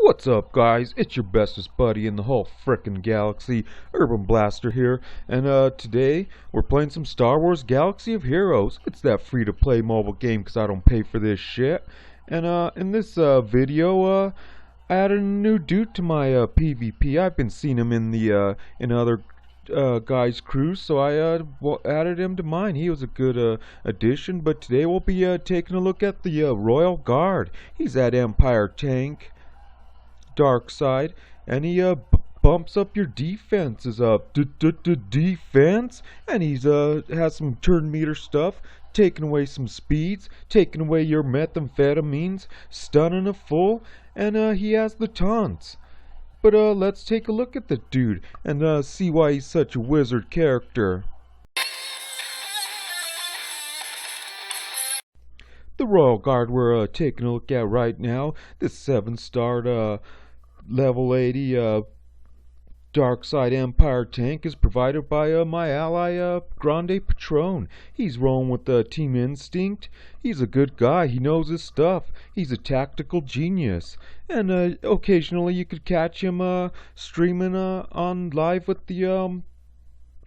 What's up, guys? It's your bestest buddy in the whole frickin' galaxy, Urban Blaster here, and today we're playing some Star Wars Galaxy of Heroes. It's that free-to-play mobile game because I don't pay for this shit. And in this video, I added a new dude to my PvP. I've been seeing him in the in other guys' crews, so I added him to mine. He was a good addition. But today we'll be taking a look at the Royal Guard. He's that Empire tank. Dark side, and he bumps up your defenses up defense, and he's has some turn meter stuff, taking away some speeds, taking away your methamphetamines, stunning a full, and he has the taunts. But let's take a look at the dude and see why he's such a wizard character. The Royal Guard we're taking a look at right now, this 7-star level 80 Dark Side Empire tank is provided by my ally Grande Patron. He's rolling with Team Instinct. He's a good guy. He knows his stuff. He's a tactical genius. And occasionally you could catch him streaming on live with the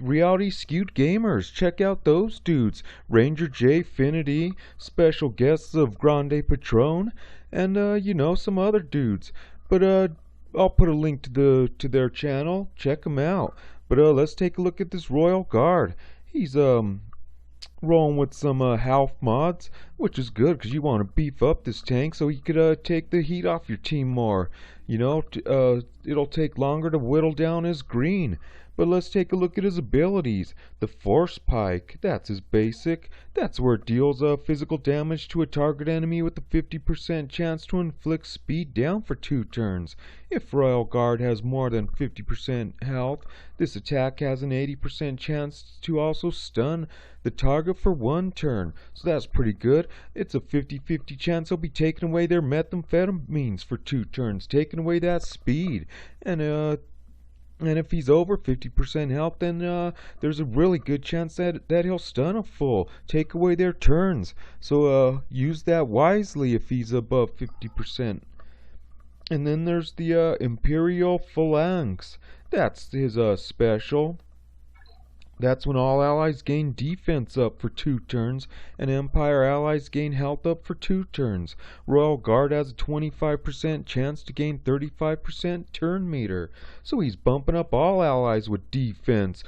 Reality Skewed Gamers. Check out those dudes. Ranger J Finity, special guests of Grande Patron, and you know, some other dudes. But I'll put a link to their channel. Check them out. But let's take a look at this Royal Guard. He's rolling with some health mods, which is good because you want to beef up this tank so you could take the heat off your team more. You know, it'll take longer to whittle down his green. But let's take a look at his abilities. The Force Pike, that's his basic. That's where it deals physical damage to a target enemy with a 50% chance to inflict speed down for 2 turns. If Royal Guard has more than 50% health, this attack has an 80% chance to also stun the target for 1 turn. So that's pretty good. It's a 50-50 chance he'll be taking away their methamphetamines for 2 turns, taking away that speed. And if he's over 50% health, then there's a really good chance that he'll stun a full, take away their turns. So use that wisely if he's above 50%. And then there's the Imperial Phalanx. That's his special. That's when all allies gain defense up for 2 turns, and Empire allies gain health up for 2 turns. Royal Guard has a 25% chance to gain 35% turn meter. So he's bumping up all allies with defense.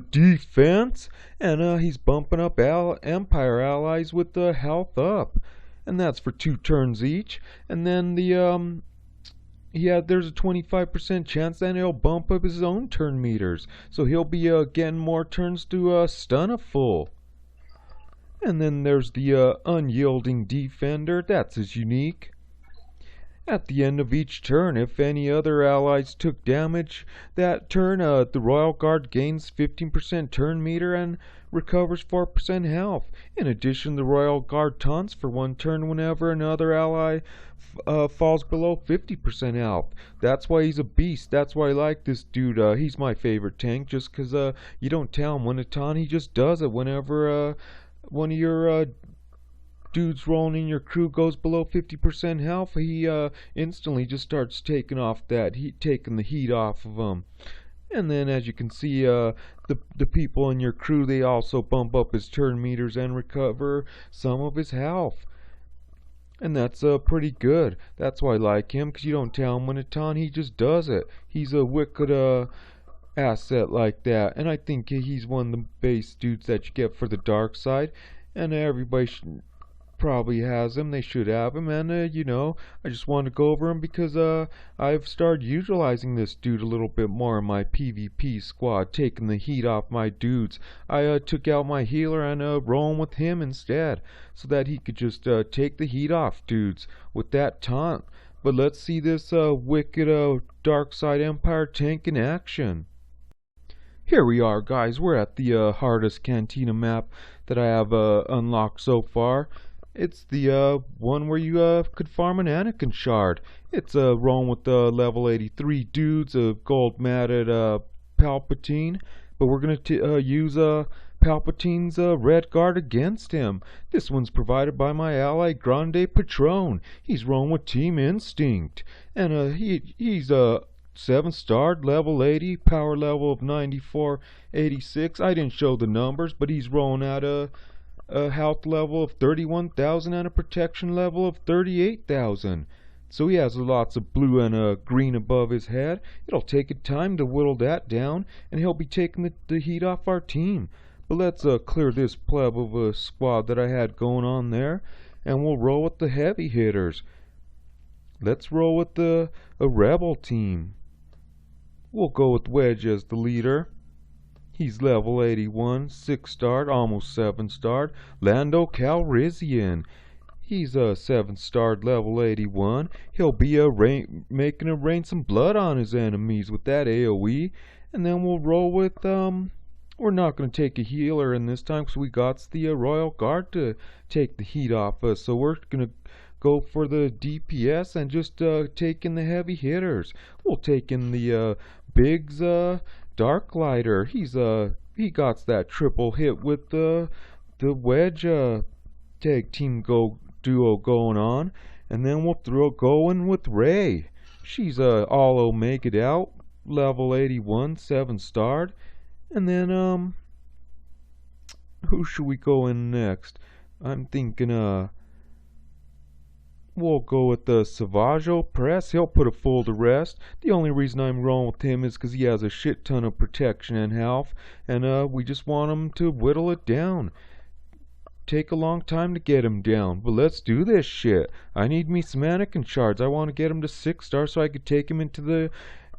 Defense! And he's bumping up Empire allies with the health up. And that's for 2 turns each. And then the there's a 25% chance that he'll bump up his own turn meters. So he'll be getting more turns to stun a full. And then there's the Unyielding Defender. That's his unique. At the end of each turn, if any other allies took damage that turn, the Royal Guard gains 15% turn meter and recovers 4% health. In addition, the Royal Guard taunts for 1 turn whenever another ally falls below 50% health. That's why he's a beast. That's why I like this dude. He's my favorite tank just because you don't tell him when to taunt. He just does it whenever one of your dudes rolling in your crew goes below 50% health. He instantly just starts taking off that heat, taking the heat off of them. And then, as you can see, the people in your crew, they also bump up his turn meters and recover some of his health. And that's pretty good. That's why I like him, because you don't tell him when to taunt. He just does it. He's a wicked asset like that. And I think he's one of the base dudes that you get for the dark side. And everybody probably has him. They should have him. And you know, I just wanted to go over him because I've started utilizing this dude a little bit more in my PvP squad, taking the heat off my dudes. I took out my healer and rolling with him instead, so that he could just take the heat off dudes with that taunt. But let's see this wicked Dark Side Empire tank in action. Here we are, guys. We're at the hardest Cantina map that I have unlocked so far. It's the one where you could farm an Anakin shard. It's rolling with level 83 dudes, a gold matted Palpatine. But we're going to use Palpatine's red guard against him. This one's provided by my ally Grande Patron. He's rolling with Team Instinct. And he's a 7-starred, level 80, power level of 9486. I didn't show the numbers, but he's rolling at a health level of 31,000 and a protection level of 38,000. So he has lots of blue and green above his head. It'll take a time to whittle that down, and he'll be taking the heat off our team. But let's clear this pleb of a squad that I had going on there, and we'll roll with the heavy hitters. Let's roll with a rebel team. We'll go with Wedge as the leader. He's level 81, 6-starred, almost 7-starred. Lando Calrissian. He's a 7-starred, level 81. He'll be making a rain some blood on his enemies with that AoE. And then we'll roll with, we're not going to take a healer in this time because we got the Royal Guard to take the heat off us. So we're going to go for the DPS and just take in the heavy hitters. We'll take in the Biggs Darklighter. He got that triple hit with the Wedge tag team duo going on, and then we'll go in with Rey. She's all Omega'd out, level 81, 7-starred, and then who should we go in next? I'm thinking we'll go with the SWGOH. He'll put a fool to rest. The only reason I'm rolling with him is because he has a shit ton of protection and health, and we just want him to whittle it down. Take a long time to get him down, but let's do this shit. I need me some Anakin shards. I want to get him to 6-star so I could take him into the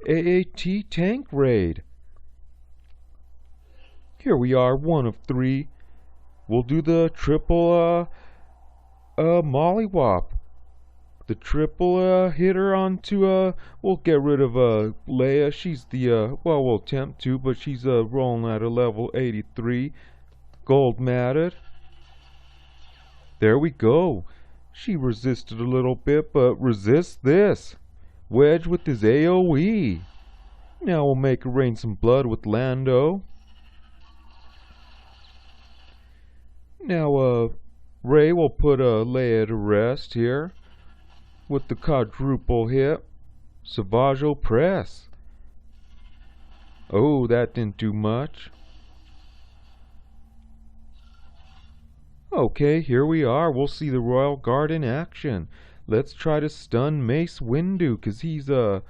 AAT tank raid. Here we are, 1 of 3. We'll do the triple mollywop. The triple hitter onto we'll get rid of Leia. She's the well, we'll attempt to, but she's rolling at a level 83, gold matted. There we go. She resisted a little bit, but resist this. Wedge with his AoE. Now we'll make her rain some blood with Lando. Now Rey will put Leia to rest here with the quadruple hit. SWGOH. Oh, that didn't do much. Okay, here we are. We'll see the Royal Guard in action. Let's try to stun Mace Windu, because he's gonna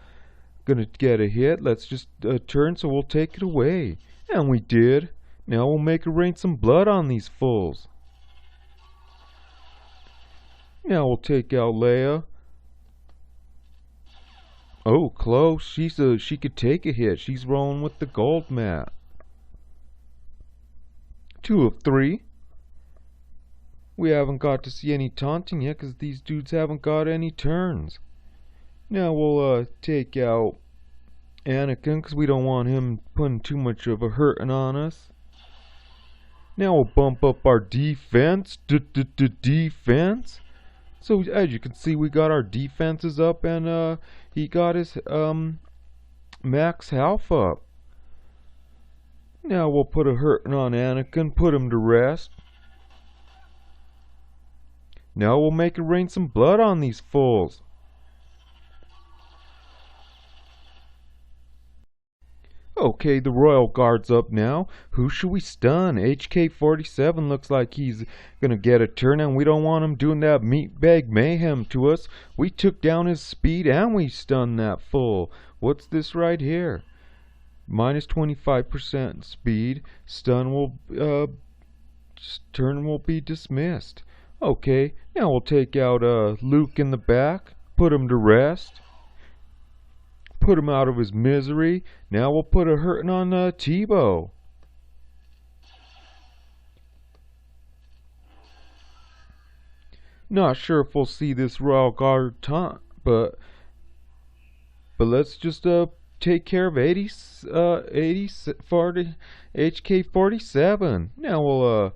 get a hit. Let's just turn, so we'll take it away. And we did. Now we'll make her rain some blood on these fools. Now we'll take out Leia. Oh, close. She could take a hit. She's rolling with the gold mat. 2 of 3. We haven't got to see any taunting yet because these dudes haven't got any turns. Now we'll take out Anakin because we don't want him putting too much of a hurting on us. Now we'll bump up our defense. Defense. So as you can see, we got our defenses up, and he got his max health up. Now we'll put a hurting on Anakin, put him to rest. Now we'll make it rain some blood on these fools. Okay, the Royal Guard's up now. Who should we stun? HK-47 looks like he's gonna get a turn, and we don't want him doing that meatbag mayhem to us. We took down his speed and we stunned that fool. What's this right here? Minus 25% speed. Stun will turn will be dismissed. Okay, now we'll take out Luke in the back, put him to rest, put him out of his misery. Now we'll put a hurting on Tebow. Not sure if we'll see this Royal Guard taunt, but let's just take care of HK-47. Now we'll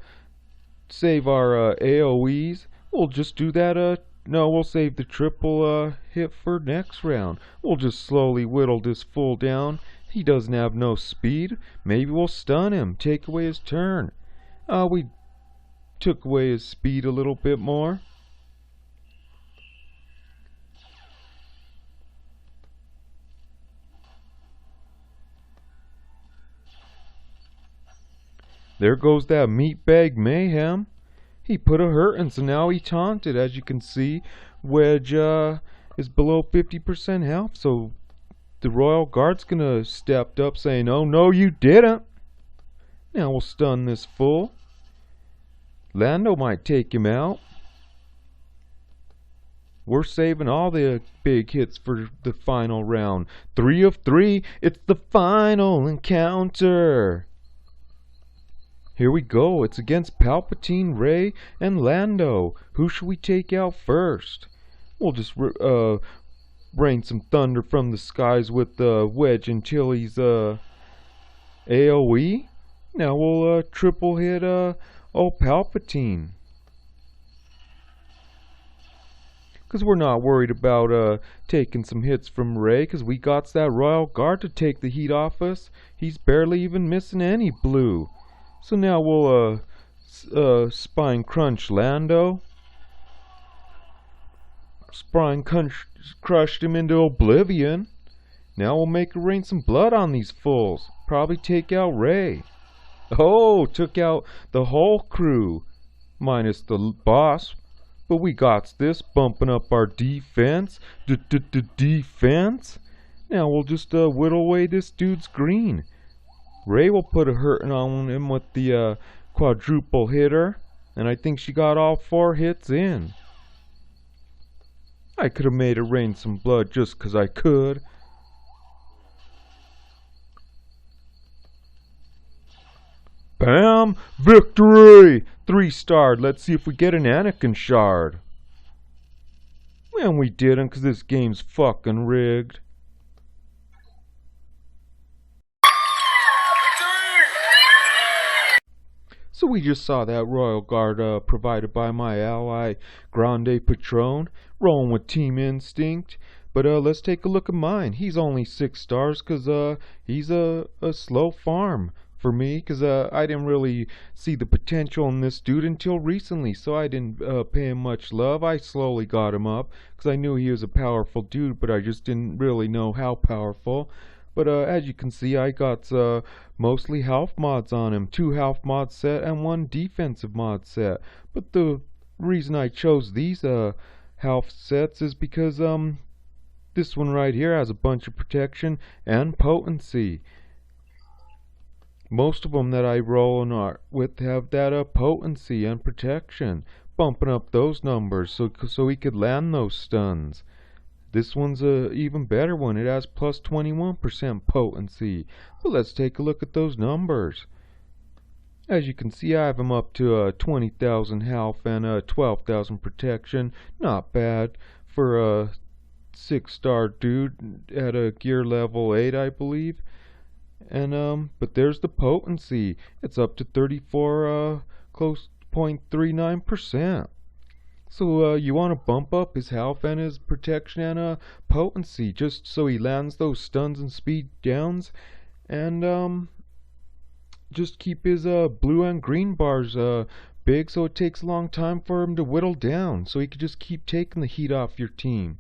save our AoEs. We'll just do that. No, we'll save the triple hit for next round. We'll just slowly whittle this fool down. He doesn't have no speed. Maybe we'll stun him, take away his turn. We took away his speed a little bit more. There goes that meatbag Mayhem. He put a hurtin', so now he taunted. As you can see, Wedge is below 50% health, so the Royal Guard's gonna step up saying, "Oh no, you didn't." Now we'll stun this fool. Lando might take him out. We're saving all the big hits for the final round. 3 of 3. It's the final encounter. Here we go. It's against Palpatine, Rey, and Lando. Who should we take out first? We'll just rain some thunder from the skies with Wedge until he's AoE. Now we'll triple hit old Palpatine. Because we're not worried about taking some hits from Rey, because we got that Royal Guard to take the heat off us. He's barely even missing any blue. So now we'll spine crunch Lando. Spine crushed him into oblivion. Now we'll make it rain some blood on these fools. Probably take out Rey. Oh, took out the whole crew. Minus the boss. But we got this, bumping up our defense. Defense. Now we'll just whittle away this dude's green. Rey will put a hurtin' on him with the quadruple hitter. And I think she got all 4 hits in. I could have made it rain some blood just 'cause I could. Bam! Victory! 3-starred. Let's see if we get an Anakin shard. And we didn't, 'cause this game's fucking rigged. So we just saw that Royal Guard provided by my ally Grande Patron, rolling with Team Instinct. But let's take a look at mine. He's only 6 stars because he's a slow farm for me, because I didn't really see the potential in this dude until recently, so I didn't pay him much love. I slowly got him up because I knew he was a powerful dude, but I just didn't really know how powerful. But as you can see, I got mostly health mods on him. 2 health mod set and 1 defensive mod set. But the reason I chose these health sets is because this one right here has a bunch of protection and potency. Most of them that I roll with have that potency and protection, bumping up those numbers so he could land those stuns. This one's a even better one. It has plus 21% potency. But let's take a look at those numbers. As you can see, I have him up to 20,000 health and 12,000 protection. Not bad for a 6-star dude at a gear level 8, I believe. And but there's the potency. It's up to 34 close 0.39%. So you want to bump up his health and his protection and potency, just so he lands those stuns and speed downs, and just keep his blue and green bars big, so it takes a long time for him to whittle down, so he could just keep taking the heat off your team.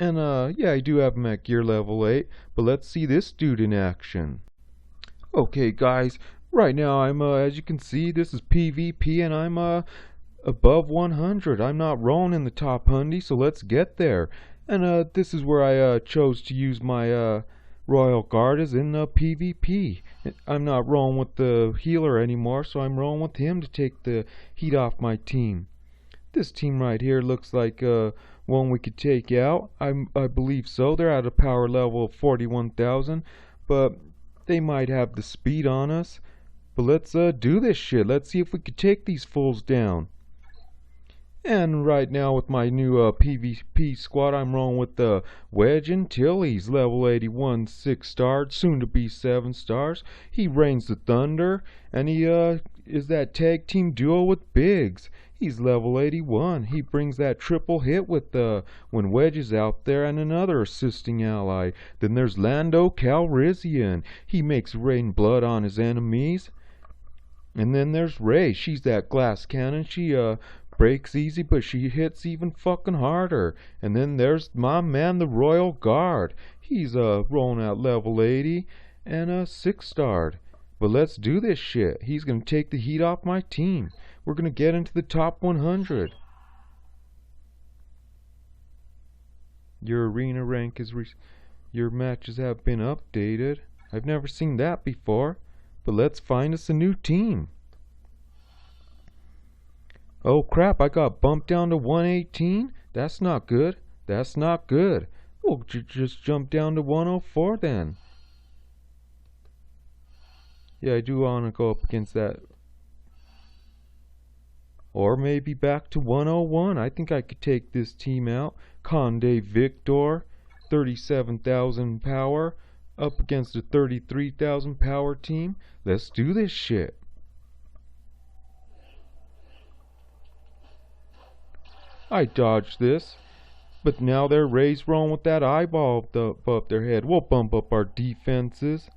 And yeah, I do have him at gear level 8, but let's see this dude in action. Okay guys, right now I'm as you can see, this is PvP, and I'm above 100. I'm not rolling in the top 100, so let's get there. And this is where I chose to use my Royal Guard, is in PvP. I'm not rolling with the healer anymore, so I'm rolling with him to take the heat off my team. This team right here looks like one we could take out. I believe so. They're at a power level of 41,000, but they might have the speed on us. But let's do this shit. Let's see if we could take these fools down. And right now with my new PvP squad, I'm rolling with the Wedge until he's level 81, 6-star, soon to be 7 stars. He rains the thunder, and he is that tag team duo with Biggs. He's level 81. He brings that triple hit with when Wedge is out there and another assisting ally. Then there's Lando Calrissian. He makes rain blood on his enemies. And then there's Ray. She's that glass cannon. She breaks easy, but she hits even fucking harder. And then there's my man, the Royal Guard. He's rolling at level 80 and 6-starred. But let's do this shit. He's gonna take the heat off my team. We're gonna get into the top 100. Your arena rank is your matches have been updated. I've never seen that before. But let's find us a new team. Oh crap, I got bumped down to 118? That's not good. That's not good. We'll just jump down to 104 then. Yeah, I do want to go up against that. Or maybe back to 101. I think I could take this team out. Conde Victor, 37,000 power, up against a 33,000 power team. Let's do this shit. I dodged this, but now they're Ray's rolling with that eyeball above their head. We'll bump up our defenses,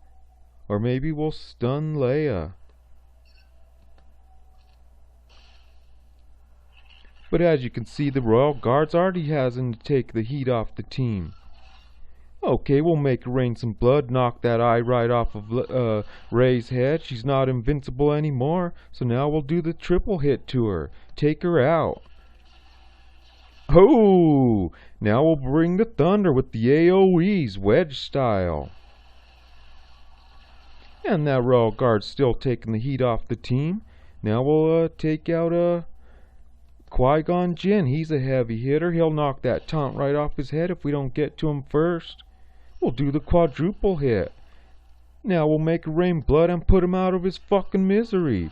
or maybe we'll stun Leia. But as you can see, the Royal Guard's already having to take the heat off the team. Okay, we'll make her rain some blood, knock that eye right off of Ray's head. She's not invincible anymore, so now we'll do the triple hit to her. Take her out. Oh! Now we'll bring the thunder with the AoEs, wedge style. And that Royal Guard's still taking the heat off the team. Now we'll take out Qui-Gon Jinn. He's a heavy hitter. He'll knock that taunt right off his head if we don't get to him first. We'll do the quadruple hit. Now we'll make it rain blood and put him out of his fucking misery.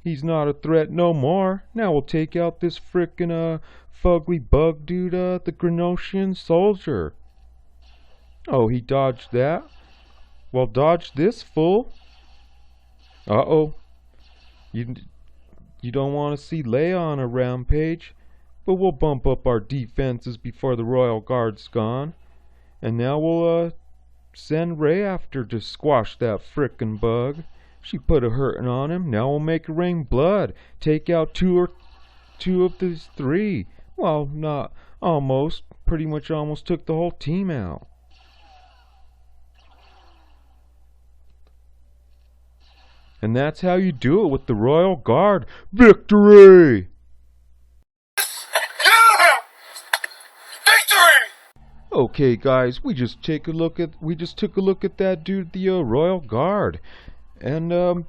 He's not a threat no more. Now we'll take out this frickin' fugly bug dude, the Grenosian soldier. Oh, he dodged that. Well, dodge this fool. Uh-oh. You don't want to see Leia on a rampage. But we'll bump up our defenses before the Royal Guard's gone. And now we'll send Rey after to squash that frickin' bug. She put a hurtin' on him. Now we'll make it rain blood. Take out two of these three. Well, not almost. Pretty much almost took the whole team out. And that's how you do it with the Royal Guard. Victory! Okay, guys, we just took a look at that dude, the Royal Guard, and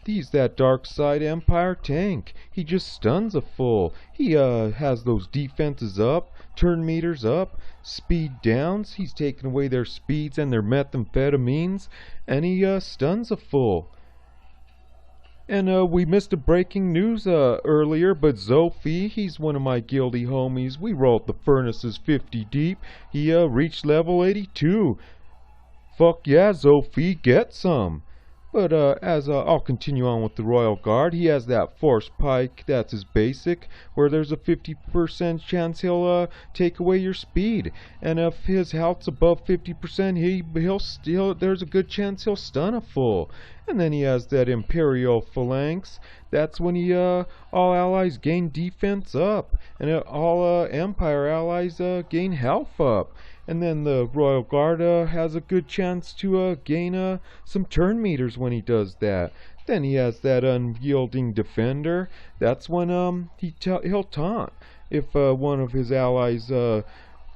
he's that dark side Empire tank. He just stuns a fool. He has those defenses up, turn meters up, speed downs. He's taking away their speeds and their methamphetamines, and he stuns a fool. And we missed a breaking news earlier, but Zophie, he's one of my guilty homies. We rolled the furnaces 50 deep. He reached level 82. Fuck yeah, Zophie, get some. But as I'll continue on with the Royal Guard, he has that Force Pike, that's his basic, where there's a 50% chance he'll take away your speed. And if his health's above 50%, there's a good chance he'll stun a fool. And then he has that Imperial Phalanx. That's when all allies gain defense up, and all Empire allies gain health up. And then the Royal Guard has a good chance to gain some turn meters when he does that. Then he has that Unyielding Defender. That's when he'll taunt if one of his allies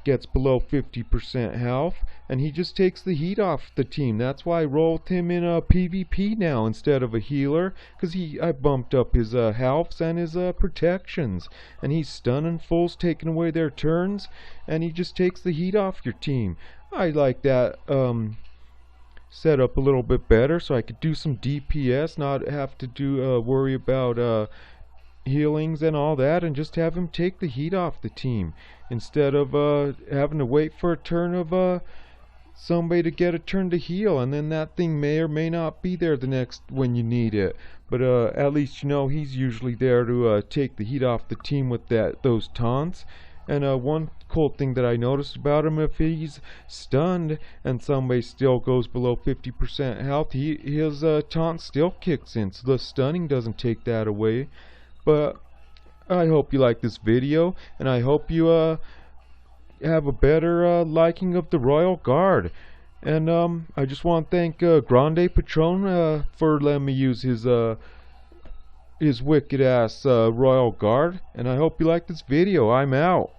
gets below 50% health, and he just takes the heat off the team. That's why I rolled him in a PvP now instead of a healer, because I bumped up his healths and his protections, and he's stunning fools, taking away their turns, and he just takes the heat off your team. I like that set up a little bit better, so I could do some DPS, not have to worry about healings and all that, and just have him take the heat off the team instead of having to wait for a turn of somebody to get a turn to heal, and then that thing may or may not be there the next when you need it. But at least you know he's usually there to take the heat off the team with those taunts. And one cool thing that I noticed about him, if he's stunned and somebody still goes below 50% health, his taunt still kicks in, so the stunning doesn't take that away. But I hope you like this video, and I hope you have a better liking of the Royal Guard. And I just want to thank Grande Patron for letting me use his wicked ass Royal Guard. And I hope you like this video. I'm out.